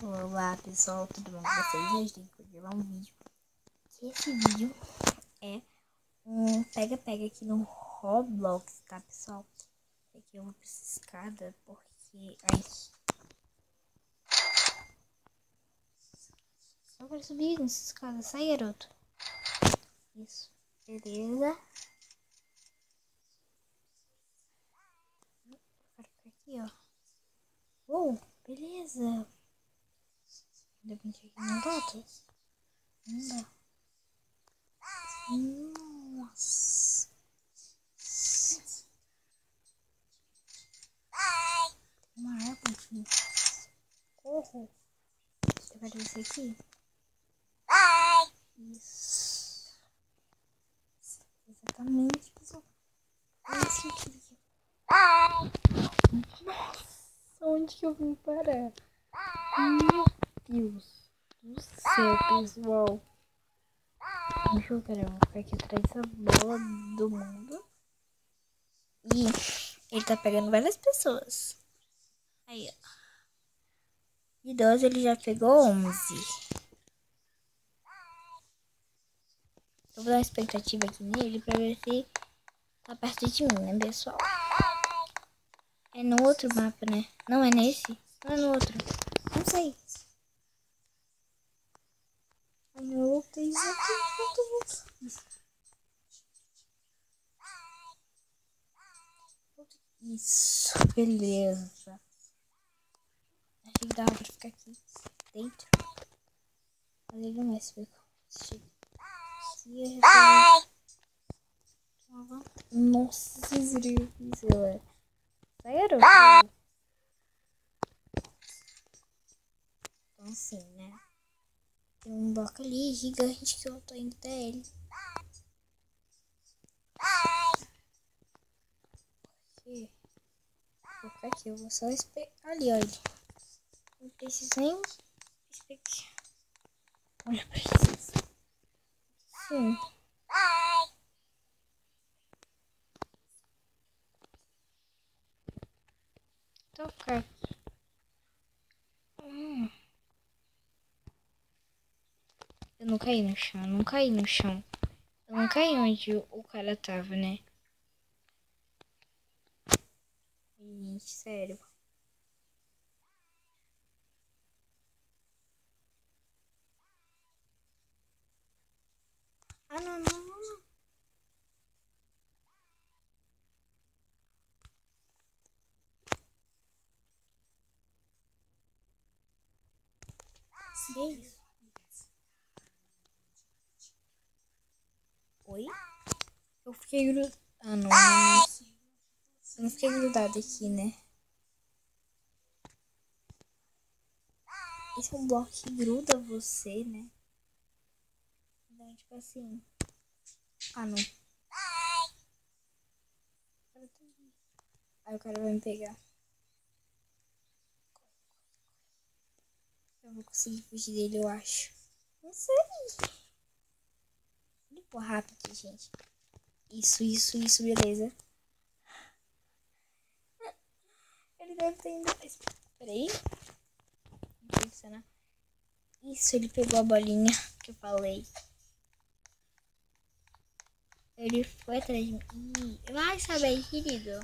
Olá pessoal, tudo bom com vocês? Hoje tem que gravar um vídeo. Esse vídeo é um pega-pega aqui no Roblox, tá pessoal? Aqui eu vou pra essa escada porque... Ai. Só para subir nessa escada, sai garoto. Isso, beleza. Vou ficar aqui, ó. Beleza. Ainda bem que aqui não dá, tá? Não dá. Nossa. Tem uma árvore aqui. Corro. Eu quero descer aqui. Isso. Exatamente, pessoal. Esse aqui. Nossa, onde que eu vim parar? Meu Deus do céu, pessoal. Deixa eu ficar aqui atrás dessa bola do mundo. E ele tá pegando várias pessoas. Aí, ó. De 12 ele já pegou 11. Eu vou dar uma expectativa aqui nele pra ver se tá perto de mim, né, pessoal? É no outro mapa, né? Não é nesse? Não é no outro. Não sei. Ai, meu Deus, isso, beleza. Achei que dava pra ficar aqui dentro. Mas ele não vai se ver. Nossa, vocês viram isso, galera? Sai, garoto. Então assim, né? Tem um bloco ali gigante que eu tô indo até ele. Aqui. Vou ficar aqui, eu vou só esperar. Ali, olha. Não preciso nem esperar. Olha pra isso. Sim. Então ficar aqui. Eu não caí no chão, não caí no chão. Eu não caí onde o cara tava, né? Gente, sério. Ah, não. Que é isso? Oi? Eu fiquei grudado. Ah, não. Eu não fiquei grudado aqui, né? Esse é um bloco que gruda você, né? Então, tipo assim. Ah, não. Aí o cara vai me pegar. Eu vou conseguir fugir dele, eu acho. Não sei. Vou empurrar rápido, gente. Isso, beleza. Ele deve ter indo. Peraí. Não funciona. Isso, ele pegou a bolinha que eu falei. Ele foi atrás de mim. Vai saber, querido.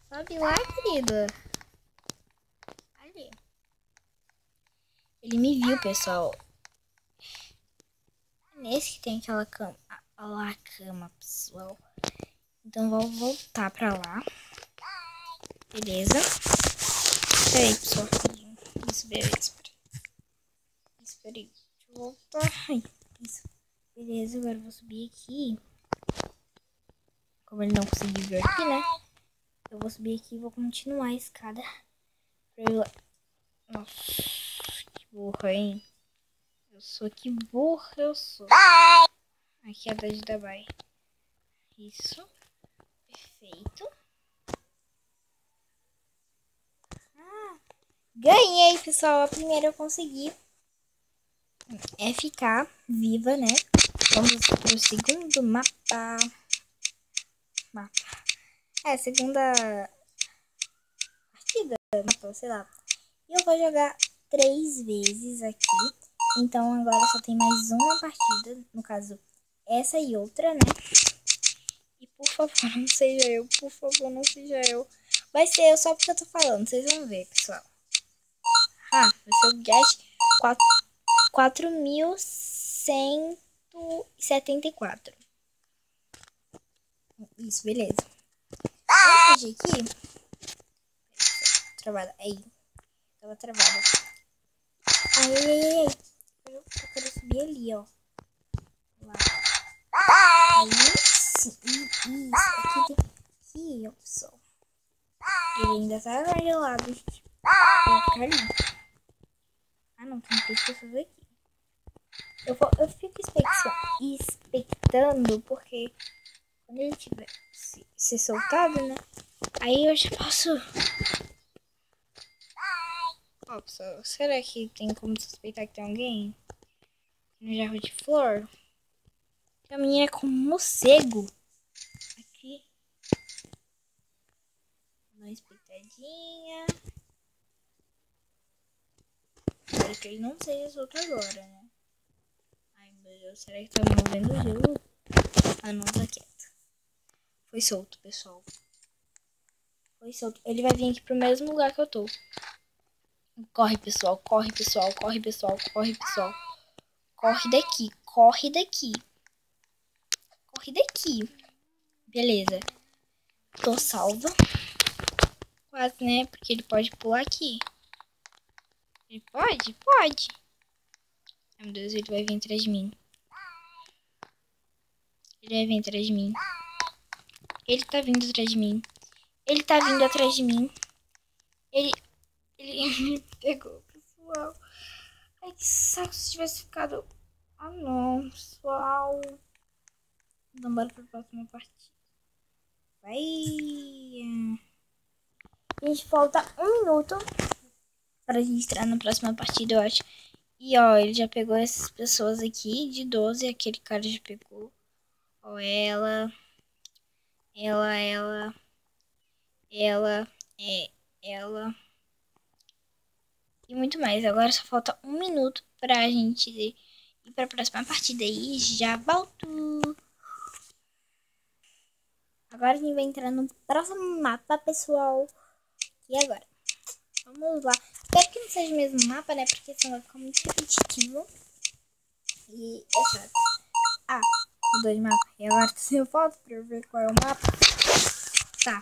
Sobe lá, querido. Ali. Ele me viu, pessoal. É nesse que tem aquela cama. Olha lá a cama, pessoal. Então vou voltar pra lá. Beleza. Peraí, pessoal. Isso, beleza. Peraí. Deixa eu voltar. Ai, isso. Beleza, agora eu vou subir aqui. Como ele não conseguiu vir aqui, né? Eu vou subir aqui e vou continuar a escada. Pra eu... Nossa, que burra, hein? Que burra eu sou. Aqui é a da Dabai. Isso. Perfeito. Ganhei, pessoal. A primeira eu consegui. É ficar viva, né? Vamos pro segundo mapa. Segunda partida. sei lá. E eu vou jogar 3 vezes aqui. Então agora só tem mais uma partida. No caso, essa e outra, né? E por favor, não seja eu. Por favor, não seja eu. Vai ser eu só porque eu tô falando. Vocês vão ver, pessoal. Vai ser o Get 4.174. Isso, beleza. Vamos fugir aqui. Travada. Aí. Tava travada. Ai. Eu quero subir ali, ó. Lá. Aí, sim. Isso. Aqui tem... Aqui, ó, pessoal. Ele ainda tá congelado, gente. Vou ficar ali. Não. Tem 3 pessoas aqui. Eu fico expectando, porque quando ele tiver se soltado, né? Aí eu já posso... Ó, pessoal, será que tem como suspeitar que tem alguém no jarro de flor? A menina é com morcego. Aqui. Uma espeitadinha. Espero que ele não seja solto agora, né? Ai, meu Deus, será que tá movendo o gelo? Não, tá quieto. Foi solto, pessoal. Foi solto. Ele vai vir aqui pro mesmo lugar que eu tô. Corre, pessoal. Corre, pessoal. Corre, pessoal. Corre, pessoal. Corre daqui. Corre daqui. Corre daqui. Beleza. Tô salva. Quase, né? Porque ele pode pular aqui. Ele pode? Pode. Ai, meu Deus, ele vai vir atrás de mim. Ele vai vir atrás de mim. Ele tá vindo atrás de mim. Ele tá vindo atrás de mim. Ele me pegou, pessoal. Ai, que saco se tivesse ficado... não, pessoal. Então, bora pra próxima partida. Vai. A gente falta 1 minuto pra gente entrar na próxima partida, eu acho. E, ó, ele já pegou essas pessoas aqui de 12. Aquele cara já pegou. Ó, ela, ela, e muito mais. Agora só falta 1 minuto pra gente ir pra próxima partida e já volto. Agora a gente vai entrar no próximo mapa, pessoal. E agora? Vamos lá. Espero que não seja o mesmo mapa, né? Porque senão vai ficar muito repetitivo. E é chato. Mudou de mapa. E agora tá sem foto pra eu ver qual é o mapa. Tá.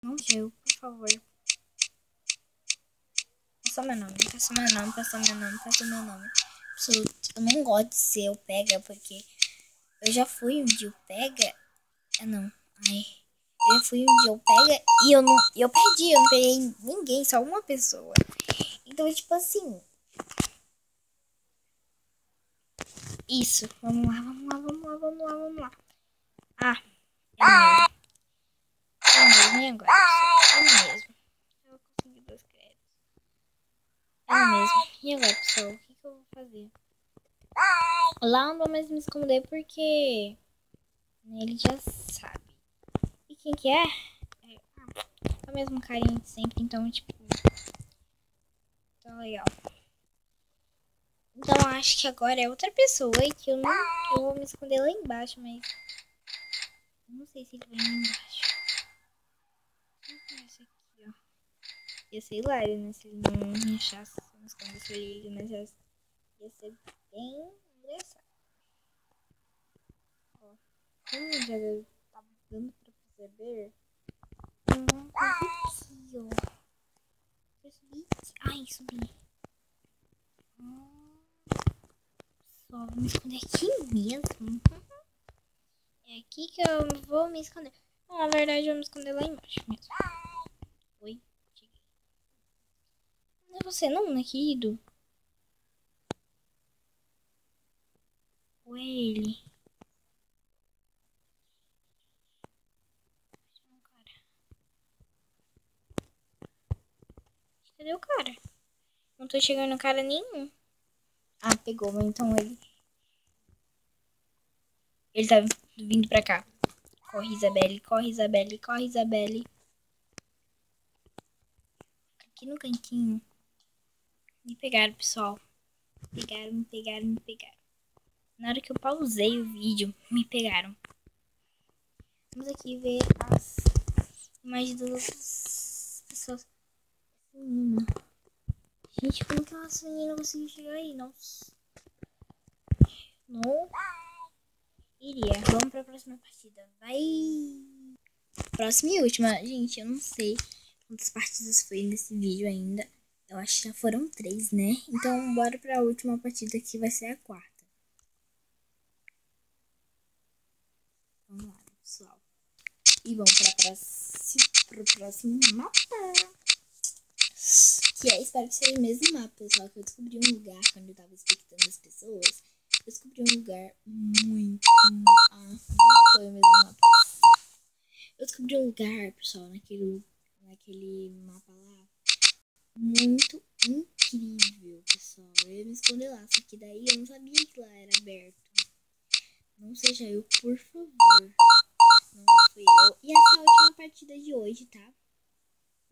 Não chego, por favor. Passou meu nome. Eu não gosto de ser o pega, porque eu já fui um dia o pega. Eu fui um dia o pega e eu perdi, eu não peguei ninguém, só uma pessoa. Então, tipo assim. Isso. Vamos lá. É mesmo, e agora? É mesmo. Eu vou conseguir 2 créditos. É mesmo. E agora, pessoal? O que eu vou fazer? Lá não vou mais me esconder porque ele já sabe. E quem que é? É o mesmo carinha de sempre, então, tipo... Então, legal. Então, acho que agora é outra pessoa e que eu vou me esconder lá embaixo, mas... Não sei se ele vai lá embaixo. Esse aqui, ó. Ia ser hilário, né? Se ele não me achasse, se eu me escondesse ele, mas ia ser bem engraçado. Ó, como já tá dando pra perceber... Aqui, ó. Eu subi. Ai, subi. Só vou me esconder aqui mesmo. É aqui que eu vou me esconder. Não, na verdade eu vou me esconder lá embaixo mesmo. Oi, cheguei. Não é você não, né, querido? Ou é ele? Cadê o cara? Não tô chegando no cara nenhum. Pegou, então ele... Ele tá vindo pra cá. Corre, Isabelle, corre, Isabelle, corre, Isabelle. aqui no cantinho. Me pegaram, pessoal. Me pegaram. Na hora que eu pausei o vídeo, me pegaram. Vamos aqui ver as imagens das outras pessoas. Menina. Gente, como que essa menina conseguiu chegar aí? Nossa. Não iria. Vamos pra próxima partida. Vai. Próxima e última. Gente, eu não sei quantas partidas foi nesse vídeo ainda. Eu acho que já foram 3, né? Então, bora pra última partida, que vai ser a 4ª. Vamos lá, pessoal. E vamos pro próximo mapa. Que é, espero que seja o mesmo mapa, pessoal. Que eu descobri um lugar, quando eu tava expectando as pessoas. Eu descobri um lugar muito... não foi o mesmo mapa. Eu descobri um lugar, pessoal, naquele mapa lá. Muito incrível, pessoal. Eu ia me esconder lá, só que daí eu não sabia que lá era aberto. Não seja eu, por favor. Não fui eu. E essa é a última partida de hoje, tá?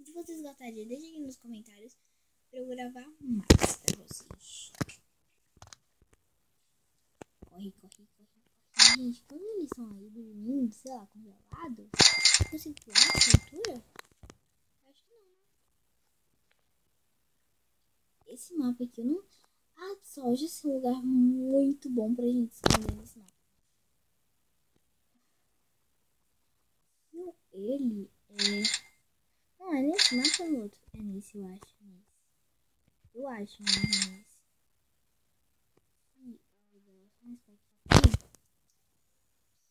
Se vocês gostarem, deixem aqui nos comentários pra eu gravar mais pra vocês. Corre. Gente, quando eles estão aí dormindo, sei lá, congelado, eu consigo pular essa altura? Acho que não. Esse mapa aqui eu não... pessoal, já é um lugar muito bom pra gente esconder nesse mapa. Ele é... Não, é nesse mapa ou no outro? É nesse, eu acho. Eu acho, mas é nesse.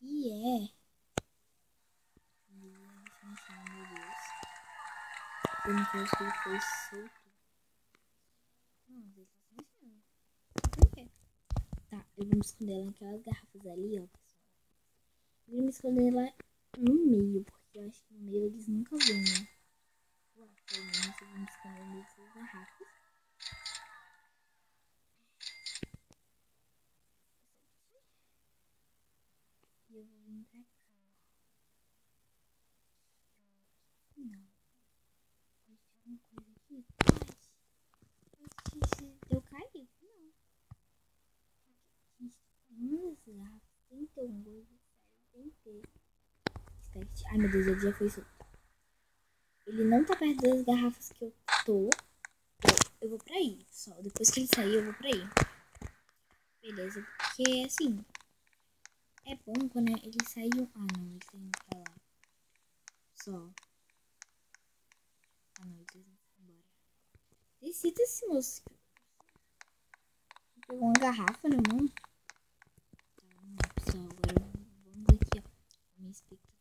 E é... Meu Deus. Eu não quero que ele foi solto. Não, ele tá silenciando. Por quê? Tá, eu vou me esconder lá naquelas garrafas ali, ó, pessoal. Eu vou me esconder lá no meio, porque eu acho que no meio eles nunca vêm, né? Lá, pelo menos eu vou me esconder nessas garrafas. E eu vou vir pra cá. Não. Pode ter alguma coisa aqui? Pode. Eu caí? Não. Gente, uma das garrafas tem que ter alguma coisa. Sério, tem que ter. Ai, meu Deus, ele já foi solto. Ele não tá perto das garrafas que eu tô. Eu vou pra aí, pessoal. Depois que ele sair, eu vou pra aí. Beleza, porque assim... É bom quando eles saíram... não, eles estão indo pra lá. Só. Não, eles vão embora. Decida esse moço. Pegou uma garrafa na mão. Tá, vamos lá, pessoal. Agora vamos aqui, ó. Minha expectativa.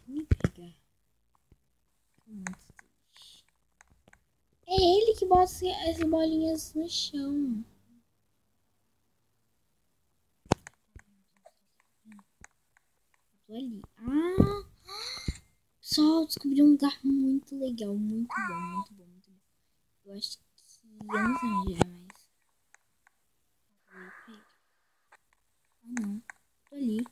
Me pegar. Muito triste. É ele que bota as bolinhas no chão. Eu tô ali. Pessoal, descobri um lugar muito legal. Muito bom. Eu acho que... Eu não sei onde é mais. Não. Tô ali.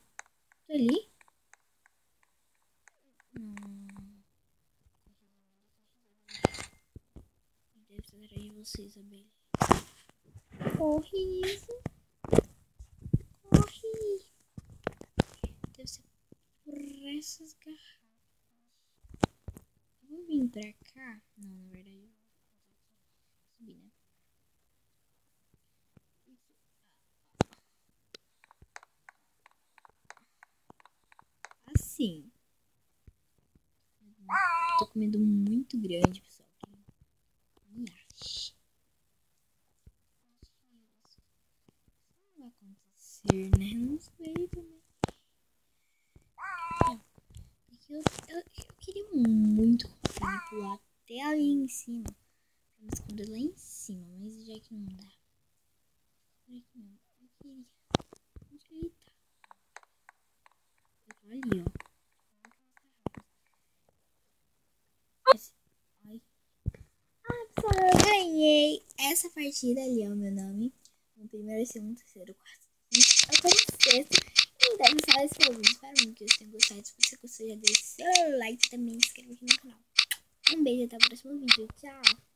Deve ser atrás de você, Isabelle. Corre, isso. Corre. Deve ser por essas garrafas. Eu vou vir pra cá. Não, na verdade eu vou subir, né? Assim. Tô com medo muito grande, pessoal. Me ache. Não vai acontecer, né? Não sei também. Eu queria muito conseguir pular até ali em cima. Pra me esconder lá em cima. Mas já que não dá. Por aqui não. Eu queria. Onde ele tá? Eu tô ali, ó. Ai. Pessoal, eu ganhei essa partida ali, ó, meu nome. No primeiro, segundo, terceiro, quarto, quinto, até no sexto. Então, pessoal, esse foi o vídeo. Espero muito que vocês tenham gostado. Se você gostou, já deixa seu like e também se inscreva aqui no canal. Um beijo, até o próximo vídeo. Tchau!